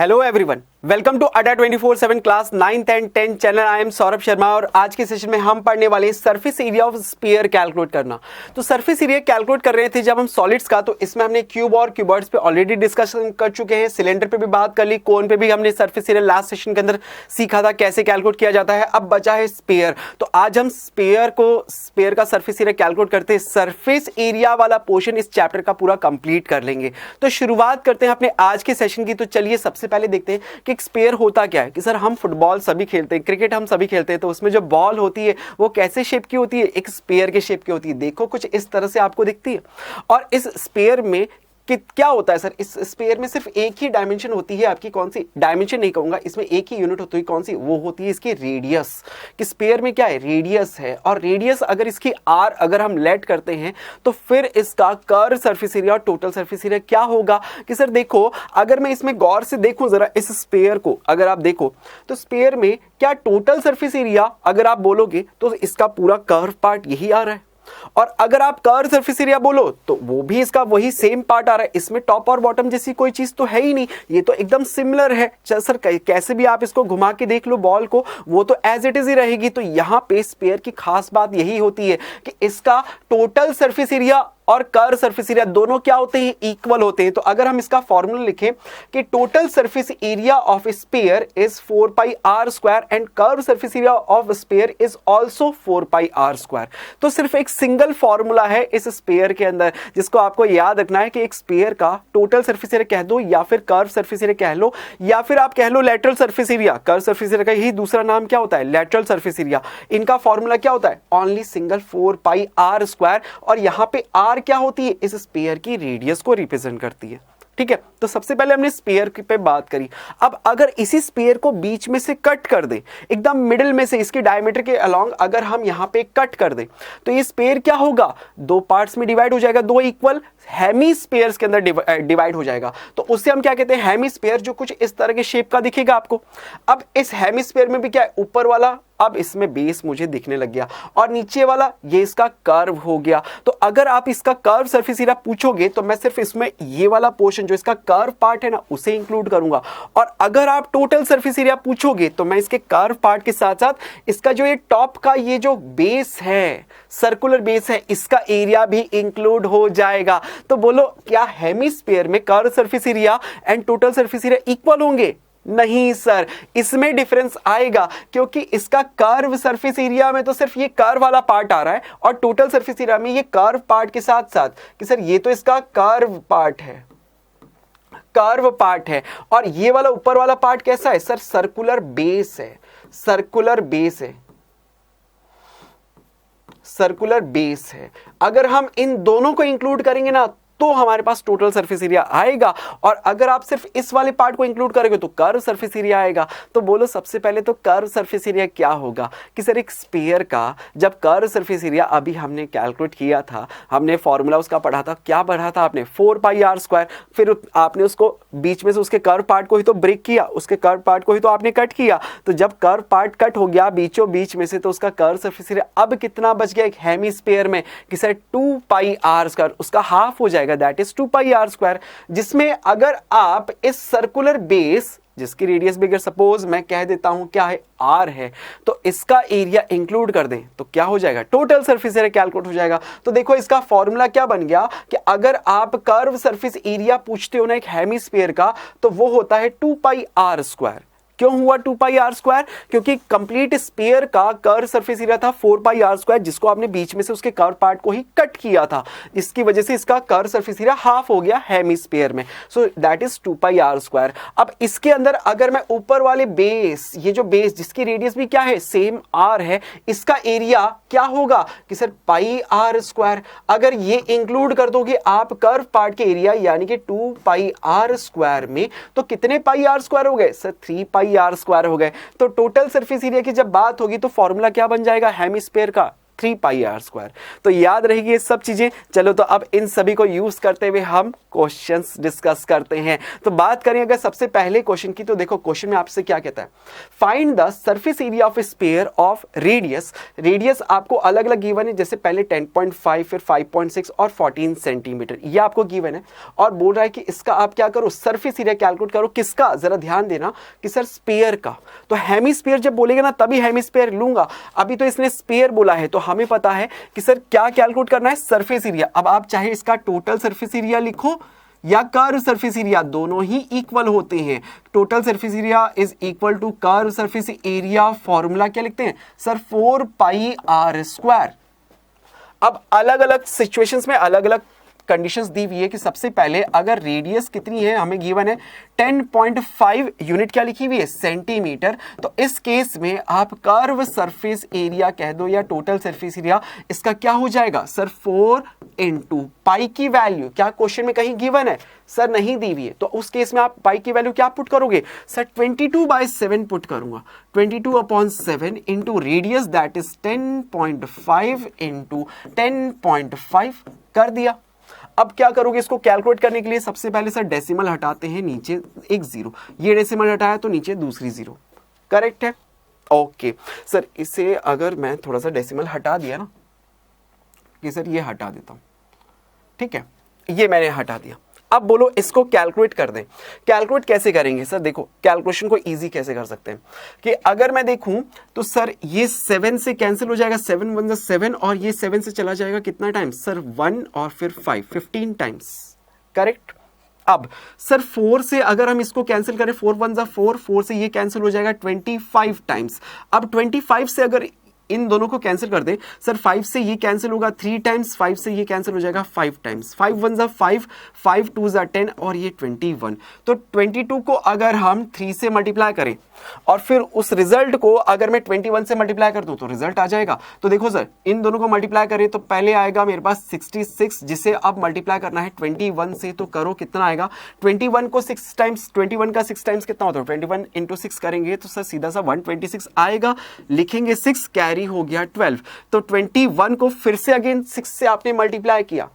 Hello everyone, welcome to अड्डा 24/7 class 9th and 10th channel. I am Saurabh Sharma और आज के सेशन में हम पढ़ने वाले हैं surface area of sphere calculate करना। तो सरफेस एरिया कैलकुलेट कर रहे थे जब हम सॉलिड्स का, तो इसमें हमने क्यूब और क्यूबॉइड्स पे ऑलरेडी डिस्कशन कर चुके हैं, सिलेंडर पे भी बात कर ली, कोन पे भी हमने सरफेस एरिया लास्ट सेशन के अंदर सीखा था कैसे कैलकुलेट किया जाता है। अब बचा है स्फीयर, तो आज हम स्फीयर का सरफेस एरिया कैलकुलेट करते हैं। सरफेस एरिया वाला पोर्शन इस चैप्टर का पूरा कंप्लीट कर लेंगे। तो शुरुआत करते हैं अपने आज के सेशन की। तो चलिए सबसे पहले देखते हैं कि एक स्फीयर होता क्या है। कि सर हम फुटबॉल सभी खेलते हैं, क्रिकेट हम सभी खेलते हैं, तो उसमें जो बॉल होती है वो कैसे शेप की होती है? एक स्फीयर के शेप की होती है। देखो कुछ इस तरह से आपको दिखती है। और इस स्फीयर में कि क्या होता है सर, इस स्फीयर में सिर्फ एक ही डायमेंशन होती है आपकी। कौन सी डायमेंशन नहीं कहूंगा, इसमें एक ही यूनिट होती है। कौन सी? वो होती है इसकी रेडियस। कि स्फीयर में क्या है? रेडियस है। और रेडियस अगर इसकी आर अगर हम लेट करते हैं तो फिर इसका कर्व सरफेस एरिया और टोटल सरफेस एरिया क्या होगा? कि सर देखो, अगर मैं इसमें गौर से देखूं जरा इस स्फीयर को, अगर आप देखो तो स्फीयर में क्या टोटल सरफेस एरिया अगर आप बोलोगे तो इसका पूरा कर्व पार्ट यही आ रहा है। और अगर आप कर्व सरफेस एरिया बोलो तो वो भी इसका वही सेम पार्ट आ रहा है। इसमें टॉप और बॉटम जैसी कोई चीज तो है ही नहीं, ये तो एकदम सिमिलर है। चल सर कैसे भी आप इसको घुमा के देख लो बॉल को, वो तो एज इट इज ही रहेगी। तो यहां पे स्फीयर की खास बात यही होती है कि इसका टोटल सरफेस एरिया और कर्व सरफेस एरिया दोनों क्या होते हैं? इक्वल होते हैं। तो अगर हम इसका फॉर्मूला लिखें कि total surface area of sphere is 4πr² and curve surface area of sphere is also 4πr²। तो सिर्फ एक सिंगल फॉर्मूला है इस स्फीयर के अंदर जिसको आपको याद रखना है कि एक स्फीयर का टोटल सरफेस एरिया कह दो या फिर कर्व सरफेस एरिया कह लो या फिर आप कह लो lateral surface area. Curve surface area का यही दूसरा नाम क्या होता है? Lateral surface area. इनका फॉर्मूला क्या होता है? Only single 4πr²। और यहां पे आर क्या होती है? इस स्फीयर की रेडियस को रिप्रेजेंट करती है। ठीक है, तो सबसे पहले हमने स्फीयर पे बात करी। अब अगर इसी स्फीयर को बीच में से कट कर दें, एकदम मिडिल में से इसके डायमीटर के अलोंग अगर हम यहां पे कट कर दें तो ये स्फीयर क्या होगा? दो पार्ट्स में डिवाइड हो जाएगा, दो इक्वल हेमीस्फीयर्स के अंदर डिवाइड हो जाएगा। तो उससे हम क्या कहते हैं? हेमीस्फीयर, जो कुछ इस तरह के शेप का दिखेगा आपको। अब इस हेमीस्फीयर में भी क्या है? ऊपर वाला अब इसमें बेस मुझे दिखने लग गया और नीचे वाला ये इसका कर्व हो गया। तो अगर आप इसका कर्व सरफेस एरिया पूछोगे तो मैं सिर्फ इसमें ये वाला पोर्शन जो इसका कर्व पार्ट है ना उसे इंक्लूड करूंगा। और अगर आप टोटल सरफेस एरिया पूछोगे तो मैं इसके कर्व पार्ट के साथ साथ इसका जो ये टॉप का ये जो बेस है, सर्कुलर बेस है, इसका एरिया भी इंक्लूड हो जाएगा। तो बोलो क्या हेमीस्फीयर में curve surface area and total surface area equal होंगे? नहीं सर, इसमें डिफरेंस आएगा क्योंकि इसका कर्व सरफेस एरिया में तो सिर्फ ये कर्व वाला पार्ट आ रहा है और टोटल सरफेस एरिया में ये कर्व पार्ट के साथ साथ कि सर ये तो इसका कर्व पार्ट है, कर्व पार्ट है। और ये वाला ऊपर वाला पार्ट कैसा है सर? सर्कुलर बेस है, सर्कुलर बेस है, सर्कुलर बेस है। अगर हम इन दोनों को इंक्लूड करेंगे ना तो हमारे पास टोटल सरफेस एरिया आएगा। और अगर आप सिर्फ इस वाले पार्ट को इंक्लूड करोगे तो कर्व सरफेस एरिया आएगा। तो बोलो सबसे पहले तो कर्व सरफेस एरिया क्या होगा? कि सर एक स्फीयर का जब कर्व सरफेस एरिया अभी हमने कैलकुलेट किया था, हमने फॉर्मूला उसका पढ़ा था, क्या पढ़ा था आपने? 4πr²। फिर आपने उसको बीच में से उसके कर्व पार्ट को ही तो ब्रेक किया, उसके कर्व पार्ट को ही तो आपने कट किया। तो जब कर्व पार्ट कट हो गया बीचों बीच में से तो उसका कर्व सरफेस एरिया अब कितना बच गया एक हेमीस्फीयर में? कि सर 2πr², उसका हाफ हो जाएगा, दैट इज 2πr²। जिसमें अगर आप इस सर्कुलर बेस जिसकी रेडियस भी अगर सपोज मैं कह देता हूं क्या है? r है, तो इसका एरिया इंक्लूड कर दें तो क्या हो जाएगा? टोटल सरफेस एरिया कैलकुलेट हो जाएगा। तो देखो इसका फॉर्मूला क्या बन गया कि अगर आप कर्व सरफेस एरिया पूछते हो ना एक हेमीस्फीयर का तो वो होता है 2πr²। क्यों हुआ 2πr²? क्योंकि कंप्लीट स्फीयर का कर्व सरफेस एरिया था 4πr² जिसको आपने बीच में से उसके कर्व पार्ट को ही कट किया था, इसकी वजह से इसका कर्व सरफेस एरिया हाफ हो गया हेमीस्फीयर में। सो दैट इज 2πr²। अब इसके अंदर अगर मैं ऊपर वाले बेस, ये जो बेस जिसकी रेडियस भी क्या है? सेम r है, इसका एरिया क्या होगा? कि सर πr²। अगर ये इंक्लूड कर दोगे आप कर्व पार्ट के एरिया यानी कि 2πr² में तो कितने πr² हो गए सर? 3πr² हो गए। तो टोटल सरफेस एरिया की जब बात होगी तो फॉर्मूला क्या बन जाएगा हेमीस्फीयर का? 3 पाई आर स्क्वायर। तो याद रहेगी ये सब चीजें। चलो तो अब इन सभी को यूज करते हुए हम क्वेश्चंस डिस्कस करते हैं। तो बात करें अगर सबसे पहले क्वेश्चन की, तो देखो क्वेश्चन में आपसे क्या कहता है, find the surface area of sphere of radius. Radius आपको अलग अलग गिवन है, जैसे पहले 10.5, फिर 5.6 और 14 सेंटीमीटर, ये आपको गिवन है। और बोल रहा है कि इसका आप क्या करो, सरफेस एरिया कैलकुलेट करो। किसका, जरा ध्यान देना कि सर स्फीयर का। तो हेमिस्फीयर जब बोलेगा ना तभी हेमिस्फीयर लूंगा, अभी तो इसने स्फीयर बोला है। तो हमें पता है कि सर क्या कैलकुलेट करना है, सरफेस एरिया। अब आप चाहे इसका टोटल सरफेस एरिया लिखो या कर्व सरफेस एरिया, दोनों ही इक्वल होते हैं। Total surface area is equal to curve surface area. Formula क्या लिखते हैं सर, 4 पाई आर स्क्वायर। अब अलग अलग सिचुएशंस में अलग अलग कंडीशंस दी हुई है कि सबसे पहले अगर रेडियस कितनी है, हमें गिवन है 10.5 यूनिट, क्या लिखी हुई है, सेंटीमीटर। तो इस केस में आप कर्व सरफेस एरिया कह दो या टोटल सरफेस एरिया, इसका क्या हो जाएगा सर, 4 इंटू पाई की वैल्यू। क्या क्वेश्चन में कहीं गिवन है सर, नहीं दी हुई है। तो उस केस में आप पाई की वैल्यू क्या पुट करोगे सर, 22/7 पुट करूंगा। 22/7 into radius that is 10.5 into 10.5 कर दिया। अब क्या करोगे इसको कैलकुलेट करने के लिए, सबसे पहले सर डेसिमल हटाते हैं, नीचे एक जीरो, ये डेसिमल हटाया तो नीचे दूसरी जीरो, करेक्ट है। ओके सर, इसे अगर मैं थोड़ा सा डेसिमल हटा दिया ना, कि सर ये हटा देता हूं, ठीक है, ये मैंने हटा दिया। अब बोलो इसको कैलकुलेट कर दें। कैलकुलेट कैसे करेंगे सर, देखो कैलकुलेशन को इजी कैसे कर सकते हैं कि अगर मैं देखूं तो सर ये 7 से कैंसिल हो जाएगा, 7 1 7, और ये 7 से चला जाएगा कितना टाइम्स सर, 1 और फिर 5, 15 टाइम्स, करेक्ट। अब सर 4 से अगर हम इसको कैंसिल करें, 4 1 4, 4 से ये कैंसिल हो जाएगा 25 टाइम्स। अब 25 से अगर इन दोनों को कैंसिल कर दे सर, 5 से ये कैंसिल होगा 3 टाइम्स, 5 से ये कैंसिल हो जाएगा 5 टाइम्स, 5 1 5, 5 2 10, और ये 21। तो 22 को अगर हम 3 से मल्टीप्लाई करें और फिर उस रिजल्ट को अगर मैं 21 से मल्टीप्लाई कर दूं तो रिजल्ट आ जाएगा। तो देखो सर, इन दोनों को मल्टीप्लाई करें तो पहले आएगा मेरे पास 66, जिसे अब मल्टीप्लाई करना है 21 से, तो करो कितना आएगा, 21 को 6 टाइम्स, 21 का 6 टाइम्स कितना होता है, 21 इंटू 6 करेंगे तो सर सीधा सा 126 आएगा, लिखेंगे 6, कैरी हो गया 12। तो 21 को फिर से अगेन 6 से आपने मल्टीप्लाई किया,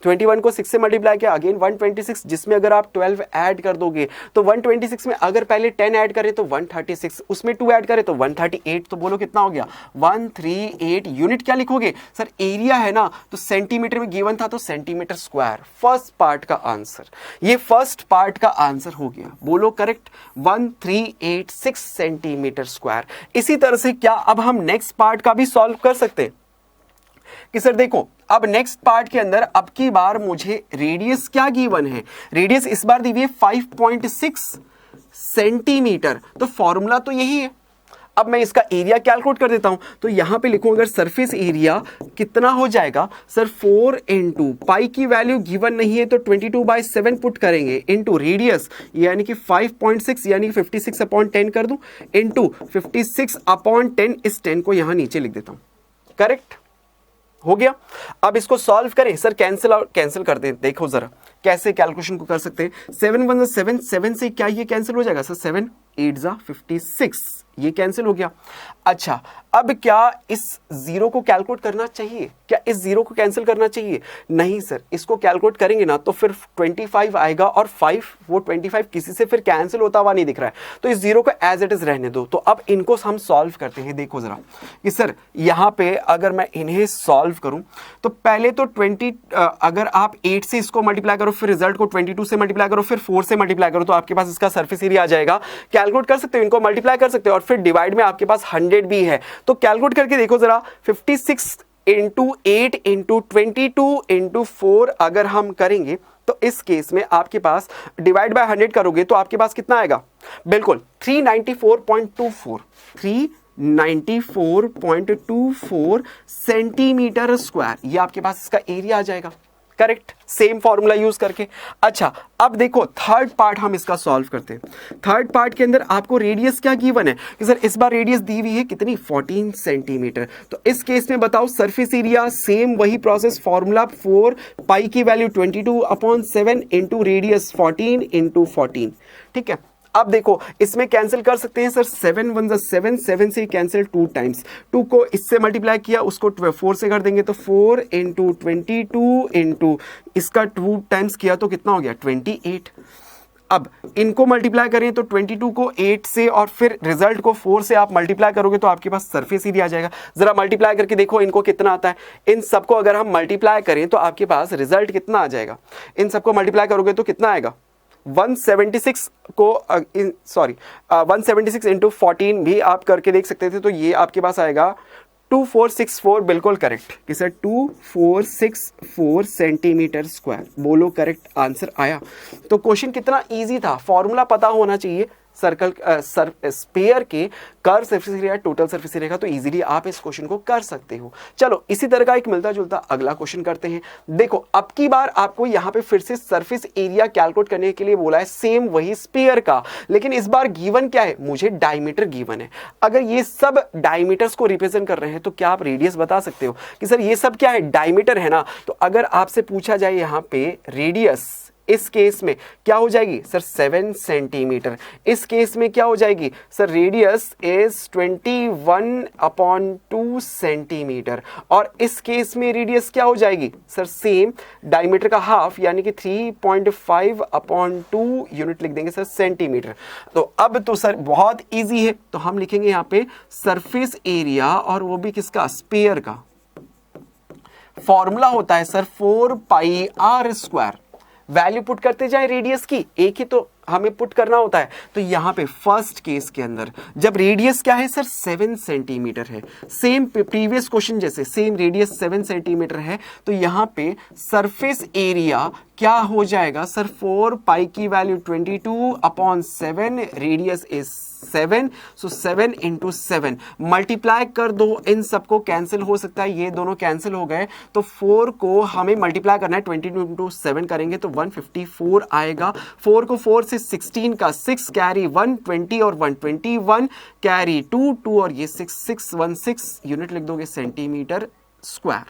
21 को 6 से मल्टीप्लाई किया, अगेन 126, जिसमें अगर आप 12 ऐड कर दोगे तो 126 में अगर पहले 10 ऐड करें तो 136, उसमें 2 ऐड करें तो 138। तो बोलो कितना हो गया, 138 यूनिट। क्या लिखोगे सर, एरिया है ना, तो सेंटीमीटर में गिवन था तो सेंटीमीटर स्क्वायर। फर्स्ट पार्ट का आंसर, ये फर्स्ट पार्ट का आंसर हो गया, बोलो करेक्ट, 1386 सेंटीमीटर स्क्वायर। इसी तरह से क्या अब हम नेक्स्ट पार्ट का भी सॉल्व कर सकते हैं कि सर देखो, अब नेक्स्ट पार्ट के अंदर अब की बार मुझे रेडियस क्या गिवन है, रेडियस इस बार दी हुई है 5.6 सेंटीमीटर। तो फॉर्मूला तो यही है। अब मैं इसका एरिया कैलकुलेट कर देता हूं, तो यहां पे लिखूं अगर सरफेस एरिया कितना हो जाएगा सर, 4 इंटू पाई की वैल्यू गिवन नहीं है तो 22/7 पुट करेंगे, इंटू रेडियस यानी कि 5.6 यानी कि 56/10 कर दूं, इंटू 56/10, इस 10 को यहां नीचे लिख देता हूं, करेक्ट हो गया। अब इसको सॉल्व करें सर, कैंसिल कर दें, देखो जरा कैसे कैलकुलेशन को कर सकते हैं। 7 1 7, 7 से क्या ये कैंसिल हो जाएगा सर, 7 8 56, ये कैंसिल हो गया। अच्छा, अब क्या इस जीरो को कैलकुलेट करना चाहिए, क्या इस जीरो को कैंसिल करना चाहिए, नहीं सर, इसको कैलकुलेट करेंगे ना तो फिर 25 आएगा और 5, वो 25 किसी से फिर कैंसिल होता हुआ नहीं दिख रहा है, तो इस जीरो को एज इट इज रहने दो। तो अब इनको हम सॉल्व करते हैं। देखो जरा कि सर यहां पे अगर मैं इन्हें सॉल्व करूं तो पहले तो 20, अगर आप 8 से इसको मल्टीप्लाई करो, फिर रिजल्ट को 22 से मल्टीप्लाई करो, फिर 4 से मल्टीप्लाई करो, तो आपके पास इसका सरफेस एरिया आ जाएगा। कैलकुलेट कर सकते हो, इनको मल्टीप्लाई कर सकते हो, और फिर डिवाइड में आपके पास 100 भी है, तो कैलकुलेट करके देखो जरा, 56 इंटू 8 इंटू 22 इंटू 4 अगर हम करेंगे तो इस केस में आपके पास डिवाइड बाय 100 करोगे तो आपके पास कितना आएगा, बिल्कुल 394.24, 394.24 सेंटीमीटर स्क्वायर, ये आपके पास इसका एरिया आ जाएगा, करेक्ट, सेम फॉर्मूला यूज करके। अच्छा, अब देखो थर्ड पार्ट हम इसका सॉल्व करते हैं। थर्ड पार्ट के अंदर आपको रेडियस क्या गिवन है कि सर इस बार रेडियस दी हुई है कितनी, 14 सेंटीमीटर। तो इस केस में बताओ सरफेस एरिया, सेम वही प्रोसेस, फॉर्मूला 4 पाई की वैल्यू 22/7 इंटू रेडियस 14 इंटू 14, ठीक है। अब देखो इसमें कैंसिल कर सकते हैं सर, 7 1 जा 7, 7 से कैंसिल 2 टाइम्स, 2 को इससे मल्टीप्लाई किया, उसको 4 से कर देंगे तो 4 इंटू 22 इंटू इसका 2 टाइम्स किया तो कितना हो गया 28। अब इनको मल्टीप्लाई करें तो 22 को 8 से और फिर रिजल्ट को 4 से आप मल्टीप्लाई करोगे तो आपके पास सरफेस एरिया आ जाएगा। जरा मल्टीप्लाई करके देखो इनको कितना आता है। इन सबको अगर हम मल्टीप्लाई करें तो आपके पास रिजल्ट कितना आ जाएगा, इन सबको मल्टीप्लाई करोगे तो कितना आएगा 176 को 176 इंटू 14 भी आप करके देख सकते थे, तो ये आपके पास आएगा 2464, बिल्कुल करेक्ट कि सर 2464 सेंटीमीटर स्क्वायर। बोलो करेक्ट आंसर आया। तो क्वेश्चन कितना इजी था, फॉर्मूला पता होना चाहिए सर्कल स्फीयर के curve surface area total surface area का, तो इजीली आप इस क्वेश्चन को कर सकते हो। चलो इसी तरह का एक मिलता जुलता अगला क्वेश्चन करते हैं। देखो अब की बार आपको यहां पे फिर से सरफेस एरिया कैलकुलेट करने के लिए बोला है, सेम वही स्फीयर का, लेकिन इस बार गिवन क्या है, मुझे डायमीटर गिवन है। अगर ये सब डायमीटर्स को रिप्रेजेंट कर रहे हैं तो क्या आप रेडियस बता सकते हो कि सर ये सब क्या है, डायमीटर है ना। तो अगर आपसे पूछा जाए यहां पे रेडियस, इस केस में क्या हो जाएगी सर 7 सेंटीमीटर, इस केस में क्या हो जाएगी सर रेडियस इज 21/2 सेंटीमीटर, और इस केस में रेडियस क्या हो जाएगी सर सेम डायमीटर का हाफ यानी कि 3.5/2 यूनिट लिख देंगे सर सेंटीमीटर। तो अब तो सर बहुत इजी है, तो हम लिखेंगे यहां पे सरफेस एरिया और वो भी किसका, स्फीयर का। फॉर्मूला होता है सर 4πr², वैल्यू पुट करते जाए रेडियस की, एक ही तो हमें पुट करना होता है। तो यहां पे फर्स्ट केस के अंदर जब रेडियस क्या है सर 7 सेंटीमीटर है, सेम प्रीवियस क्वेश्चन जैसे सेम रेडियस 7 सेंटीमीटर है, तो यहां पे सरफेस एरिया क्या हो जाएगा सर 4 की value 22/7, radius is 7, so 7 into 7 multiply कर दो, इन सबको कैंसिल हो सकता है, ये दोनों कैंसिल हो गए, तो 4 को हमें मल्टीप्लाई करना है 22 इंटू 7 करेंगे तो 154 आएगा। 4 को 4 से 16 का 6 कैरी 120 और 121 कैरी 2 और ये 616 यूनिट लिख दोगे centimetre square.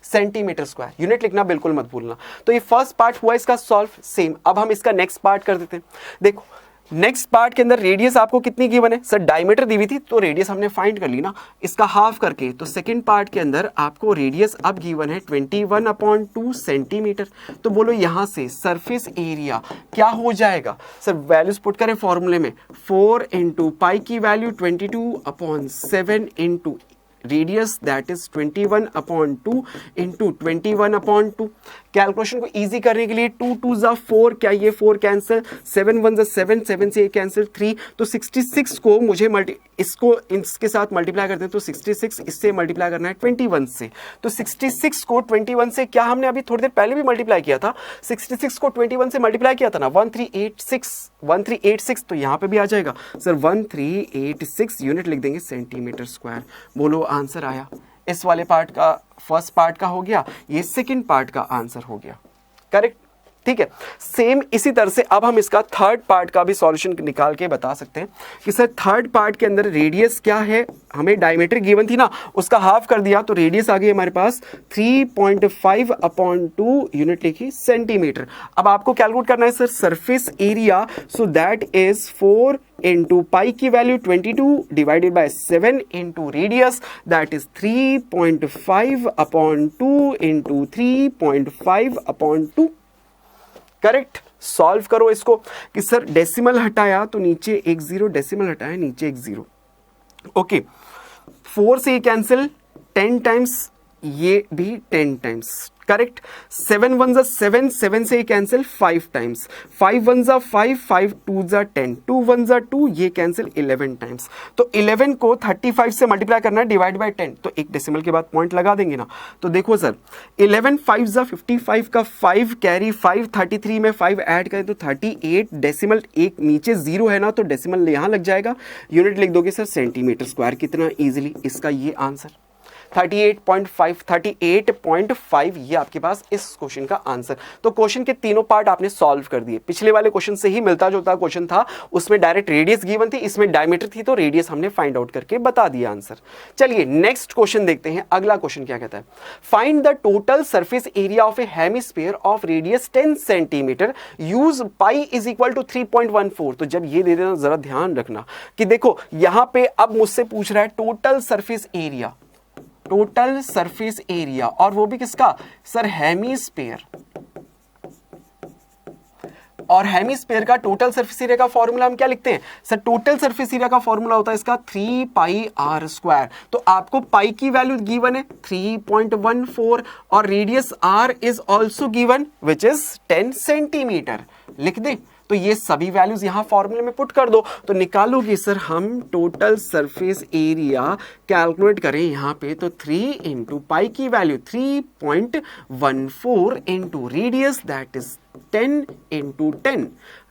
Centimetre square unit लिखना बिल्कुल मत भूलना। तो ये फर्स्ट पार्ट हुआ इसका सॉल्व। सेम अब हम इसका नेक्स्ट पार्ट कर देते हैं। देखो नेक्स्ट पार्ट के अंदर रेडियस आपको कितनी गिवन है सर, डायमीटर दी हुई थी तो रेडियस हमने फाइंड कर ली ना, इसका हाफ करके। तो सेकंड पार्ट के अंदर आपको रेडियस अब गिवन है 21/2 सेंटीमीटर। तो बोलो यहां से सरफेस एरिया क्या हो जाएगा सर, वैल्यूज पुट करें फॉर्मूले में, 4 इंटू पाई की value 22/7 into radius that is 21/2 into 21/2। Calculation को इजी करने के लिए 2 2 जा 4, क्या ये 4 कैंसिल, 7 1 जा 7, 7 से कैंसिल 3, तो 66 को मुझे इसको इसके साथ मल्टीप्लाई करते हैं तो 66 इससे मल्टीप्लाई करना है 21 से, तो 66 को 21 से क्या हमने अभी थोड़ी देर पहले भी मल्टीप्लाई किया था, 66 को 21 से मल्टीप्लाई किया था ना 1386, तो यहां पे भी आ जाएगा सर 1386 यूनिट लिख देंगे सेंटीमीटर स्क्वायर। बोलो आंसर आया। इस वाले पार्ट का फर्स्ट पार्ट का हो गया, ये सेकंड पार्ट का आंसर हो गया करेक्ट। ठीक है, सेम इसी तरह से अब हम इसका थर्ड पार्ट का भी सॉल्यूशन निकाल के बता सकते हैं कि सर थर्ड पार्ट के अंदर रेडियस क्या है, हमें डायमीटर गिवन थी ना, उसका हाफ कर दिया तो रेडियस आ गई हमारे पास 3.5/2 यूनिट लिखी सेंटीमीटर। अब आपको कैलकुलेट करना है sir surface area, so that is 4 into pi की value 22 divided by 7 into radius that is 3.5/2 into 3.5/2। Correct. Solve करो इसको कि सर डेसिमल हटाया तो नीचे एक 0, डेसिमल हटाया नीचे एक 0। ओके, 4 से ये कैंसिल 10 टाइम्स, ये भी 10 टाइम्स करेक्ट। 7 1 जा 7, 7 से कैंसिल 5 टाइम्स, 5 1 जा 5, 5 2 जा 10, 2 1 जा 2, ये कैंसिल 11 टाइम्स। तो 11 को 35 से मल्टीप्लाई करना है डिवाइड बाय 10, तो एक डेसिमल के बाद पॉइंट लगा देंगे ना। तो देखो सर 11 5 जा 55 का 5 कैरी 5, 33 में 5 ऐड करें तो 38, डेसिमल एक नीचे 0 है ना तो डेसिमल यहां लग जाएगा, यूनिट लिख दोगे सर सेंटीमीटर स्क्वायर। कितना इजीली इसका ये आंसर। 38.5 38.5 ये आपके पास इस क्वेश्चन का आंसर। तो क्वेश्चन के तीनों पार्ट आपने सॉल्व कर दिए। पिछले वाले क्वेश्चन से ही मिलता जुलता क्वेश्चन था, उसमें डायरेक्ट रेडियस गिवन थी, इसमें डायमीटर थी, तो रेडियस हमने फाइंड आउट करके बता दिया आंसर। चलिए नेक्स्ट क्वेश्चन देखते हैं। अगला क्वेश्चन क्या कहता है, find the total surface area of a hemisphere of radius 10 centimetre, use pi is equal to 3.14। तो जब ये दे देना जरा ध्यान रखना कि देखो यहां पे अब मुझसे पूछ रहा है total surface area, total surface area, और वो भी किसका सर, हेमिस्फीयर। और हेमिस्फीयर का टोटल सरफेस एरिया का फॉर्मूला हम क्या लिखते हैं सर, टोटल सरफेस एरिया का फॉर्मूला होता है इसका 3 पाई आर स्क्वायर। तो आपको पाई की वैल्यू गिवन है 3.14 और radius R is also given which is 10 centimetre. लिख दे, तो ये सभी वैल्यूज यहां फॉर्मूले में पुट कर दो, तो निकालोगे सर हम टोटल सरफेस एरिया कैलकुलेट करें यहां पे, तो 3 इंटू पाई की value 3.14 into radius that is 10 into 10।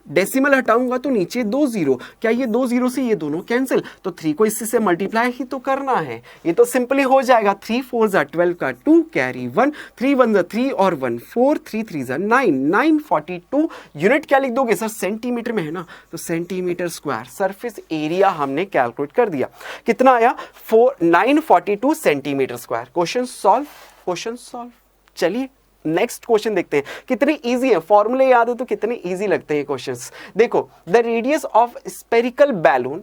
Decimal हटाऊंगा तो नीचे 2 जीरो, क्या ये 2 जीरो से ये दोनों कैंसिल, तो 3 को इससे क्रॉस ही तो करना है, ये तो सिंपली हो जाएगा। 3 4 जा 12 का 2 कैरी 1, 3 1 जा 3 और 1 4, 3 3 जा 9, 942 यूनिट क्या लिख दोगे सर, सेंटीमीटर में है ना, तो सेंटीमीटर स्क्वायर सरफेस एरिया हमने कैलकुलेट कर दिया। कितना आया 942 centimetre square. Question solve, question solve. चलिए नेक्स्ट क्वेश्चन देखते हैं, कितने इजी है, फॉर्मूले याद है तो कितने इजी लगते हैं क्वेश्चंस। देखो, the radius of spherical balloon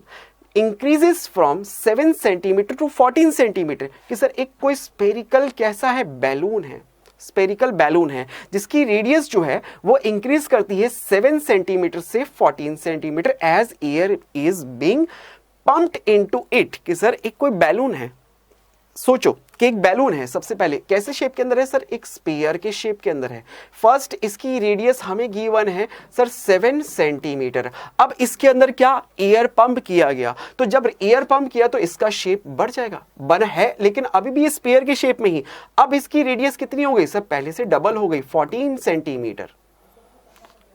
increases from 7 centimetre to 14 centimetre. कि सर एक कोई स्पेरिकल कैसा है, बैलून है, स्पेरिकल बैलून है जिसकी रेडियस जो है वो इंक्रीज करती है 7 सेंटीमीटर से 14 centimetre as air is being pumped into it. कि सर एक कोई बैलून है, सोचो कि एक बैलून है, सबसे पहले कैसे शेप के अंदर है सर, एक स्फीयर के शेप के अंदर है। फर्स्ट इसकी रेडियस हमें गिवन है सर 7 सेंटीमीटर। अब इसके अंदर क्या एयर पंप किया गया, तो जब एयर पंप किया तो इसका शेप बढ़ जाएगा, बन है लेकिन अभी भी स्फीयर के शेप में ही। अब इसकी रेडियस कितनी हो गई सर, पहले से डबल हो गई 14 सेंटीमीटर।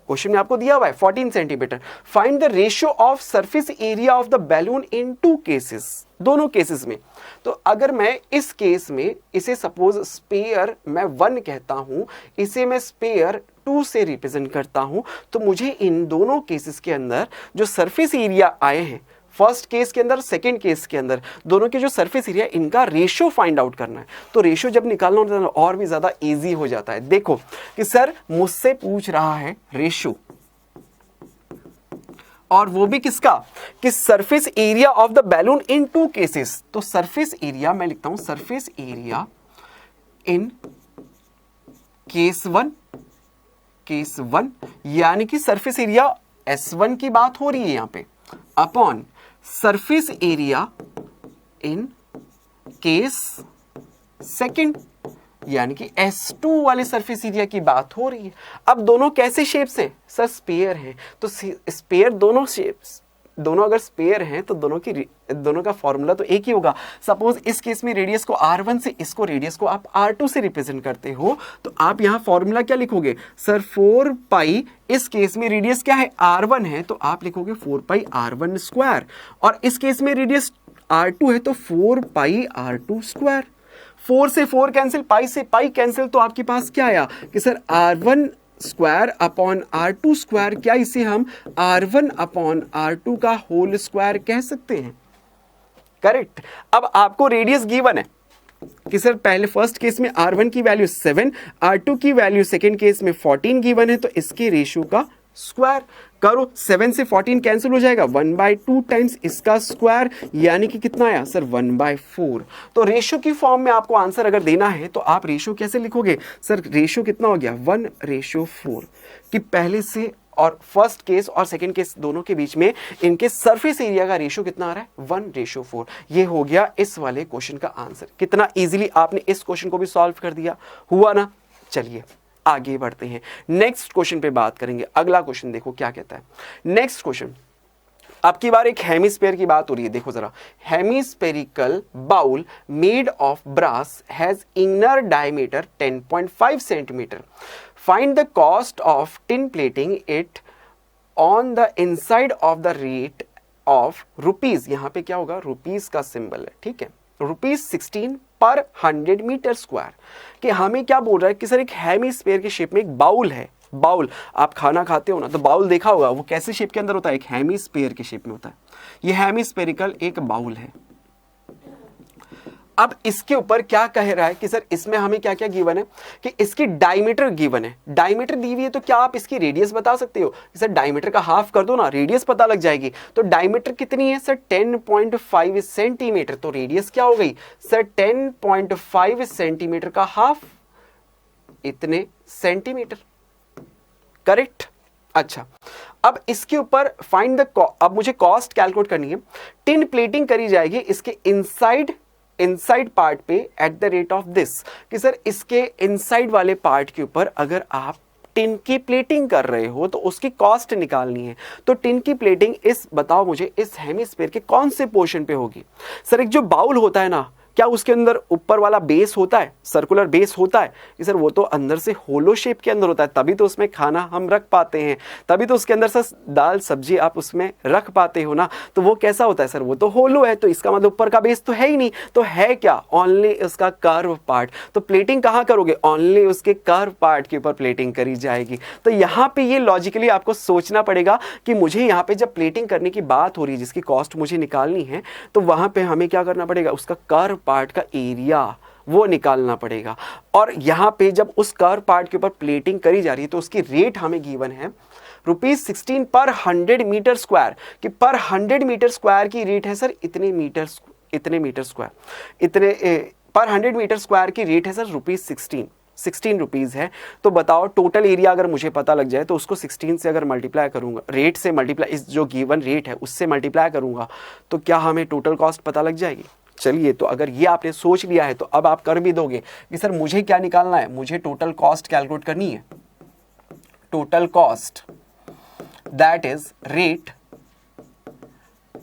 क्वेश्चन में आपको दिया हुआ है 14 centimetre. Find the ratio of surface area of the balloon in 2 cases, दोनों केसेस में। तो अगर मैं इस केस में इसे सपोज स्पेयर मैं 1 कहता हूं, इसे मैं स्पेयर 2 से रिप्रेजेंट करता हूं, तो मुझे इन दोनों केसेस के अंदर जो सरफेस एरिया आए हैं, फर्स्ट केस के अंदर सेकंड केस के अंदर, दोनों के जो सरफेस एरिया इनका रेशियो फाइंड आउट करना है। तो रेशियो जब निकालना होता है और भी ज्यादा इजी हो जाता है। देखो कि सर मुझसे पूछ रहा है रेशियो, और वो भी किसका, कि surface area of the balloon in 2 cases. तो सरफेस एरिया मैं लिखता हूं सरफेस एरिया इन केस 1 यानी कि सरफेस एरिया S1 की बात हो रही है यहां पे, upon surface area in case second यानी कि S2 वाले सरफेस एरिया की बात हो रही है। अब दोनों कैसे शेप्स हैं सर, स्फीयर हैं, तो स्फीयर दोनों शेप्स, दोनों अगर स्फीयर हैं तो दोनों का फॉर्मूला तो एक ही होगा। सपोज इस केस में रेडियस को R1 से, इसको रेडियस को आप R2 से रिप्रेजेंट करते हो, तो आप यहां फॉर्मूला क्या लिखोगे सर 4 पाई, इस केस में रेडियस क्या है R1 है तो आप लिखोगे 4 पाई R1 स्क्वायर, और इस केस में रेडियस R2 है तो 4 पाई R2 स्क्वायर। 4 से 4 कैंसिल, पाई से पाई कैंसिल, तो आपके पास क्या आया कि sir R1 square upon R2 square, क्या इसे हम R1 अपॉन R2 का होल स्क्वायर कह सकते हैं, करेक्ट। अब आपको रेडियस गिवन है कि सर पहले फर्स्ट केस में R1 की वैल्यू 7, R2 की वैल्यू सेकंड केस में 14 गिवन है, तो इसके रेशियो का स्क्वायर करो, 7 से 14 कैंसिल हो जाएगा, 1/2 टाइम्स इसका स्क्वायर यानी कि कितना आया सर 1/4। तो रेशियो की फॉर्म में आपको आंसर अगर देना है तो आप रेशियो कैसे लिखोगे सर, रेशियो कितना हो गया 1/4, कि पहले से और फर्स्ट केस और सेकंड केस दोनों के बीच में इनके सरफेस एरिया का रेशियो कितना आ रहा है 1/4। ये हो गया इस वाले क्वेश्चन का आंसर। कितना इजीली आपने इस क्वेश्चन को भी सॉल्व कर दिया, हुआ ना। चलिए आगे बढ़ते हैं, नेक्स्ट क्वेश्चन पे बात करेंगे। अगला क्वेश्चन देखो क्या कहता है। नेक्स्ट क्वेश्चन, अब की बार एक हेमिस्फीयर की बात हो रही है। देखो जरा, hemispherical bowl made of brass has inner diameter 10.5 centimetre. Find the cost of tin plating it on the inside of the rate of rupees. यहां पे क्या होगा, रुपीज का सिंबल है, ठीक है, रुपीज 16 पर 100 मीटर स्क्वायर। कि हमें क्या बोल रहा है कि सर एक हेमीस्फीयर के शेप में एक बाउल है। बाउल, आप खाना खाते हो ना तो बाउल देखा होगा, वो कैसे शेप के अंदर होता है, एक हेमीस्फीयर के शेप में होता है। ये हेमीस्फेरिकल एक बाउल है। अब इसके ऊपर क्या कह रहा है कि सर इसमें हमें क्या क्या गिवन है कि इसकी डायमीटर गिवन है। डायमीटर दी हुई है तो क्या आप इसकी रेडियस बता सकते हो कि सर डायमीटर का हाफ कर दो ना, रेडियस पता लग जाएगी। तो डायमीटर कितनी है सर 10.5 सेंटीमीटर, तो रेडियस क्या हो गई सर 10.5 सेंटीमीटर का हाफ, इतने सेंटीमीटर। करेक्ट। अच्छा, अब इसके ऊपर फाइंड द, अब मुझे कॉस्ट कैलकुलेट करनी है। टिन प्लेटिंग करी जाएगी इसके इनसाइड पार्ट पे at the rate of this, कि सर इसके इनसाइड वाले पार्ट के ऊपर अगर आप टिन की प्लेटिंग कर रहे हो तो उसकी कॉस्ट निकालनी है। तो टिन की प्लेटिंग बताओ मुझे इस हेमीस्फीयर के कौन से पोर्शन पे होगी। सर एक जो बाउल होता है ना, क्या उसके अंदर ऊपर वाला बेस होता है, सर्कुलर बेस होता है कि सर वो तो अंदर से होलो शेप के अंदर होता है, तभी तो उसमें खाना हम रख पाते हैं, तभी तो उसके अंदर से दाल सब्जी आप उसमें रख पाते हो ना। तो वो कैसा होता है सर, वो तो होलो है, तो इसका मतलब ऊपर का बेस तो है ही नहीं, तो है क्या, ओनली उसका कर्व पार्ट। तो प्लेटिंग कहाँ करोगे, ओनली उसके कर्व पार्ट के ऊपर प्लेटिंग करी जाएगी। तो यहाँ पे ये लॉजिकली आपको सोचना पड़ेगा कि मुझे यहाँ पे जब प्लेटिंग करने की बात हो रही है, जिसकी कॉस्ट मुझे निकालनी है, तो वहां पे हमें क्या करना पड़ेगा, उसका कर्व पार्ट का एरिया वो निकालना पड़ेगा। और यहां पे जब उस कर्व पार्ट के ऊपर प्लेटिंग करी जा रही है तो उसकी रेट हमें गिवन है ₹16 पर 100 मीटर स्क्वायर, कि पर 100 मीटर स्क्वायर की रेट है सर इतने मीटर स्क्वायर, इतने पर 100 मीटर स्क्वायर की रेट है सर ₹16 है। तो बताओ टोटल एरिया अगर मुझे पता लग जाए तो उसको 16 से अगर मल्टीप्लाई करूंगा, रेट से मल्टीप्लाई, इस जो गिवन रेट है उससे मल्टीप्लाई करूंगा, तो क्या हमें टोटल कॉस्ट पता लग जाएगी। चलिए, तो अगर ये आपने सोच लिया है तो अब आप कर भी दोगे कि सर मुझे क्या निकालना है, मुझे टोटल कॉस्ट कैलकुलेट करनी है। Total cost that is rate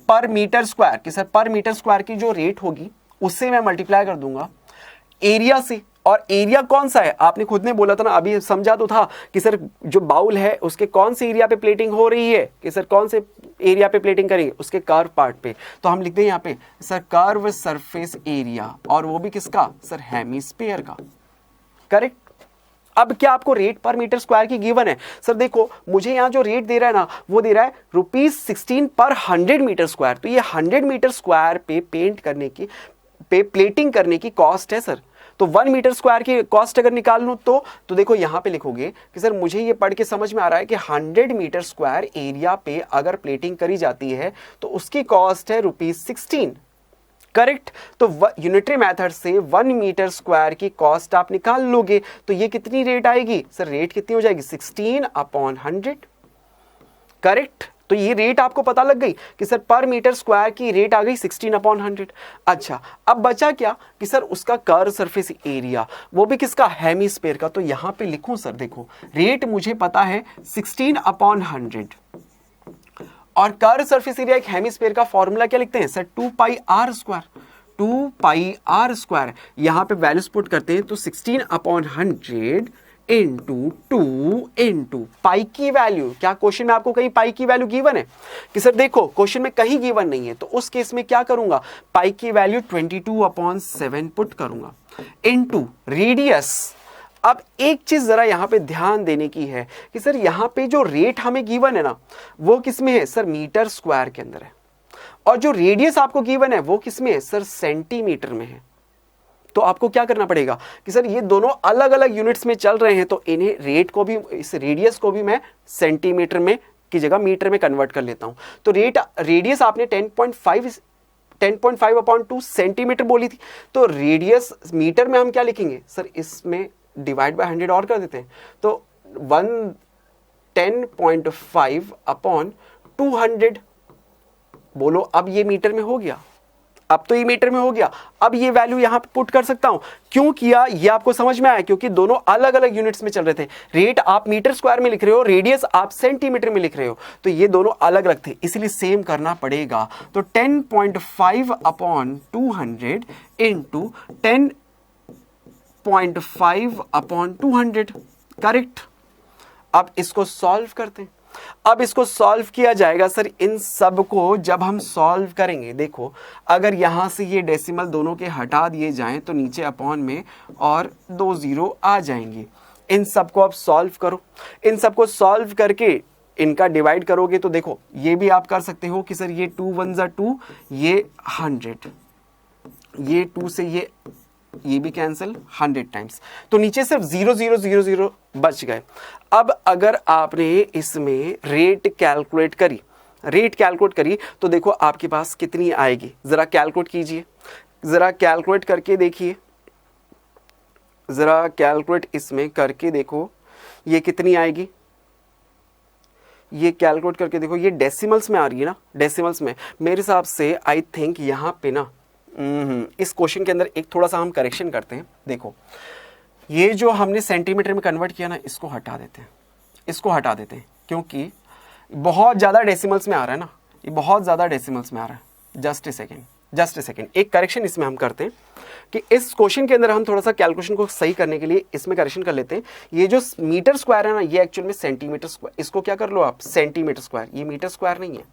पर मीटर स्क्वायर, कि सर पर मीटर स्क्वायर की जो रेट होगी उससे मैं मल्टीप्लाई कर दूंगा एरिया से। और एरिया कौन सा है, आपने खुद ने बोला था ना, अभी समझा तो था कि सर जो बाउल है उसके कौन से एरिया पे प्लेटिंग हो रही है, कि सर कौन से एरिया पे प्लेटिंग करेंगे, उसके कर्व पार्ट पे। तो हम लिखते हैं यहाँ पे सर कर्व सरफेस एरिया, और वो भी किसका सर हेमीस्फीयर का। करेक्ट। अब क्या आपको रेट पर मीटर स्क्वायर की गिवन है, सर देखो मुझे यहाँ जो रेट दे रहा है ना वो दे रहा है ₹16 पर 100 मीटर स्क्वायर। तो ये 100 मीटर स्क्वायर पे प्लेटिंग करने की कॉस्ट है सर। तो 1 मीटर स्क्वायर की कॉस्ट अगर निकाल लूं तो देखो यहां पे लिखोगे कि सर मुझे ये पढ़ के समझ में आ रहा है कि 100 मीटर स्क्वायर एरिया पे अगर प्लेटिंग करी जाती है तो उसकी कॉस्ट है ₹16। करेक्ट। तो यूनिटरी मेथड से 1 मीटर स्क्वायर की कॉस्ट आप निकाल लोगे तो ये कितनी रेट आएगी सर, रेट कितनी हो जाएगी 16/100। करेक्ट। तो ये रेट आपको पता लग गई कि सर पर मीटर स्क्वायर की रेट आ गई 16/100। अच्छा, अब बचा क्या कि सर उसका कर्व सरफेस एरिया, वो भी किसका, हेमीस्फीयर का। तो यहां पे लिखूं सर, देखो रेट मुझे पता है 16/100 और कर्व सरफेस एरिया एक हेमीस्फीयर का फॉर्मूला क्या लिखते हैं सर, 2πr²। यहां पे वैल्यूज पुट करते हैं तो 16/100 इंटू 2 इंटू पाई की वैल्यू। क्या क्वेश्चन में आपको कहीं पाई की वैल्यू गिवन है कि सर देखो क्वेश्चन में कहीं गिवन नहीं है, तो उस केस में क्या करूंगा, पाई की वैल्यू 22/7 पुट करूंगा इंटू रेडियस। अब एक चीज जरा यहां पे ध्यान देने की है कि सर यहां पे जो रेट हमें गिवन है ना वो किस में है सर, मीटर स्क्वायर के अंदर है, और जो रेडियस आपको गिवन है वो किस में है सर, सेंटीमीटर में है। तो आपको क्या करना पड़ेगा कि सर ये दोनों अलग अलग यूनिट्स में चल रहे हैं, तो इन्हें रेट को भी, इस रेडियस को भी मैं सेंटीमीटर में की जगह मीटर में कन्वर्ट कर लेता हूं। तो रेडियस आपने 10.5/2 सेंटीमीटर बोली थी, तो रेडियस मीटर में हम क्या लिखेंगे सर, इसमें डिवाइड बाय 100 और कर देते हैं, तो 10.5/200। बोलो अब ये मीटर में हो गया, अब तो ये मीटर में हो गया। अब ये वैल्यू यहां पे पुट कर सकता हूं। क्यों किया ये आपको समझ में आया, क्योंकि दोनों अलग अलग यूनिट्स में चल रहे थे। रेट आप मीटर स्क्वायर में लिख रहे हो, रेडियस आप सेंटीमीटर में लिख रहे हो, तो ये दोनों अलग अलग थे, इसलिए सेम करना पड़ेगा। तो 10.5/200 इंटू 10.5/200। करेक्ट। अब इसको सॉल्व करते हैं। अब इसको सॉल्व किया जाएगा सर। इन सब को जब हम सॉल्व करेंगे, देखो अगर यहां से ये डेसिमल दोनों के हटा दिए जाएं तो नीचे अपॉन में और 2 जीरो आ जाएंगे। इन सब को अब सॉल्व करो। इन सब को सॉल्व करके इनका डिवाइड करोगे तो देखो ये भी आप कर सकते हो कि सर ये 2 1 जा 2, ये 100, ये 2 से ये भी कैंसिल 100 टाइम्स, तो नीचे सिर्फ 0 0 0 0 बच गए। अब अगर आपने इसमें रेट कैलकुलेट करी तो देखो आपके पास कितनी आएगी, जरा कैलकुलेट कीजिए, जरा कैलकुलेट करके देखिए, जरा कैलकुलेट इसमें करके देखो ये कितनी आएगी। ये कैलकुलेट करके देखो, ये डेसिमल्स में आ रही है ना, डेसिमल्स में मेरे हिसाब से आई थिंक यहाँ पे ना इस क्वेश्चन के अंदर एक थोड़ा सा हम करेक्शन करते हैं। देखो ये जो हमने सेंटीमीटर में कन्वर्ट किया ना, इसको हटा देते हैं, क्योंकि बहुत ज़्यादा डेसिमल्स में आ रहा है ना, ये बहुत ज़्यादा डेसिमल्स में आ रहा है। जस्ट ए सेकेंड, एक करेक्शन इसमें हम करते हैं कि इस क्वेश्चन के अंदर हम थोड़ा सा कैलकुलेशन को सही करने के लिए इसमें करेक्शन कर लेते हैं। ये जो मीटर स्क्वायर है ना, ये एक्चुअल में सेंटीमीटर स्क्वायर, इसको क्या कर लो आप सेंटीमीटर स्क्वायर, ये मीटर स्क्वायर नहीं है।